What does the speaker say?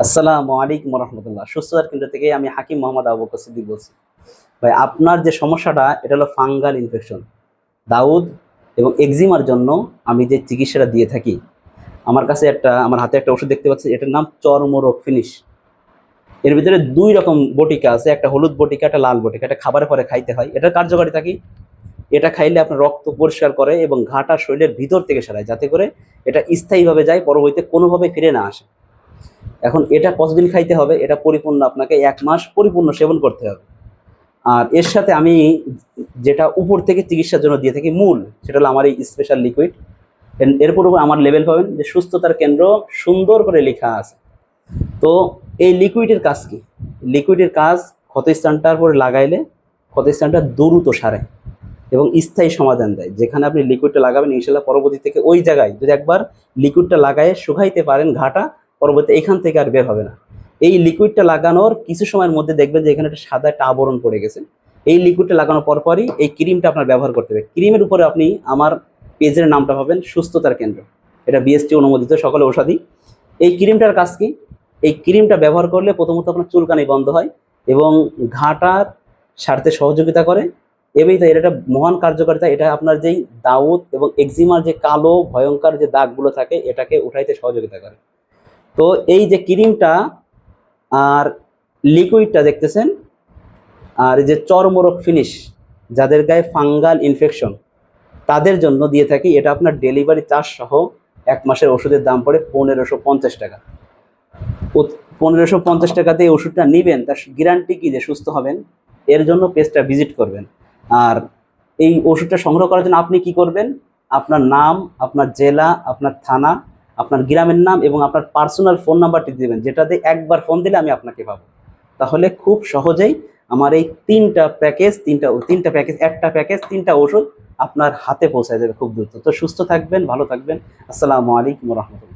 আসসালামু আলাইকুম রহমতুল্লাহ। সুস্থতার কেন্দ্র থেকে আমি হাকিম মোহাম্মদ আবু বকর সিদ্দিক বলছি। ভাই, আপনার যে সমস্যাটা এটা হলো ফাঙ্গাল ইনফেকশন, দাউদ এবং এক্সিমার জন্য আমি যে চিকিৎসাটা দিয়ে থাকি, আমার হাতে একটা ওষুধ দেখতে পাচ্ছি, এটার নাম চর্মরোগ ফিনিশ। এর ভিতরে দুই রকম বটিকা আছে, একটা হলুদ বটিকা, একটা লাল বটিকা। এটা খাবারের পরে খাইতে হয়। এটার কার্যকারিতা কি? এটা খাইলে আপনার রক্ত পরিষ্কার করে এবং ঘাটা শরীরের ভিতর থেকে সারায়, যাতে করে এটা স্থায়ীভাবে যায়, পরবর্তীতে কোনোভাবে ফিরে না আসে। এখন এটা কতদিন খাইতে হবে? এটা পরিপূর্ণ আপনাকে 1 মাস পরিপূর্ণ সেবন করতে হবে। আর এর সাথে আমি যেটা উপর থেকে চিকিৎসার জন্য দিয়ে থাকি মূল, সেটা হলো আমার এই স্পেশাল লিকুইড। এরপর আমার লেভেল পাবেন যে সুস্থতার কেন্দ্র সুন্দর করে লেখা আছে। তো এই লিকুইডের কাজ কি? লিকুইডের কাজ ক্ষতস্থানটার পরে লাগাইলে ক্ষতস্থানটা দ্রুত সারে এবং স্থায়ী সমাধান দেয়। যেখানে আপনি লিকুইডটা লাগাবেন, ইনশাল্লাহ পরবর্তী থেকে ওই জায়গায় যদি একবার লিকুইডটা লাগায় শুকাইতে পারেন ঘাটা, পরবর্তী এখান থেকে আর বের হবে না। এই লিকুইডটা লাগানোর কিছু সময়ের মধ্যে দেখবেন যে এখানে একটা সাদা একটা আবরণ পড়ে গেছে। এই লিকুইডটা লাগানোর পরপরই এই ক্রিমটা আপনার ব্যবহার করতে হবে। ক্রিমের উপরে আপনি আমার পেজের নামটা পাবেন সুস্থতার কেন্দ্র, এটা বিএসটি অনুমোদিত সকল ঔষধি। এই ক্রিমটার কাজ কি? এই ক্রিমটা ব্যবহার করলে প্রথমত আপনার চুলকানি বন্ধ হয় এবং ঘাটার সারতে সহযোগিতা করে। এবং এর একটা মহান কার্যকারিতা, এটা আপনার যেই দাউদ এবং এক্সিমার যে কালো ভয়ঙ্কর যে দাগগুলো থাকে এটাকে উঠাইতে সহযোগিতা করে। তো এই যে ক্রিমটা আর লিকুইডটা দেখতেছেন, আর এই যে চর্মরোগ ফিনিশ, যাদের গায়ে ফাঙ্গাল ইনফেকশন তাদের জন্য দিয়ে থাকি। এটা আপনার ডেলিভারি চার্জ সহ 1 মাসের ওষুধের দাম পড়ে 1550 টাকা। 1550 টাকাতে এই ওষুধটা নেবেন, তার গ্যারান্টি কি যে সুস্থ হবেন। এর জন্য পেজটা ভিজিট করবেন। আর এই ওষুধটা সংগ্রহ করার জন্য আপনি কি করবেন? আপনার নাম, আপনার জেলা, আপনার থানা, আপনার গ্রামের নাম এবং আপনার পার্সোনাল ফোন নাম্বারটি দেবেন, যেটাতে একবার ফোন দিলে আমি আপনাকে পাবো। তাহলে খুব সহজেই আমার এই তিনটা প্যাকেজ, একটা প্যাকেজ 3টা ওষুধ আপনার হাতে পৌঁছায় যাবে খুব দ্রুত। তো সুস্থ থাকবেন, ভালো থাকবেন। আসসালামু আলাইকুম রহমতুল্লাহ।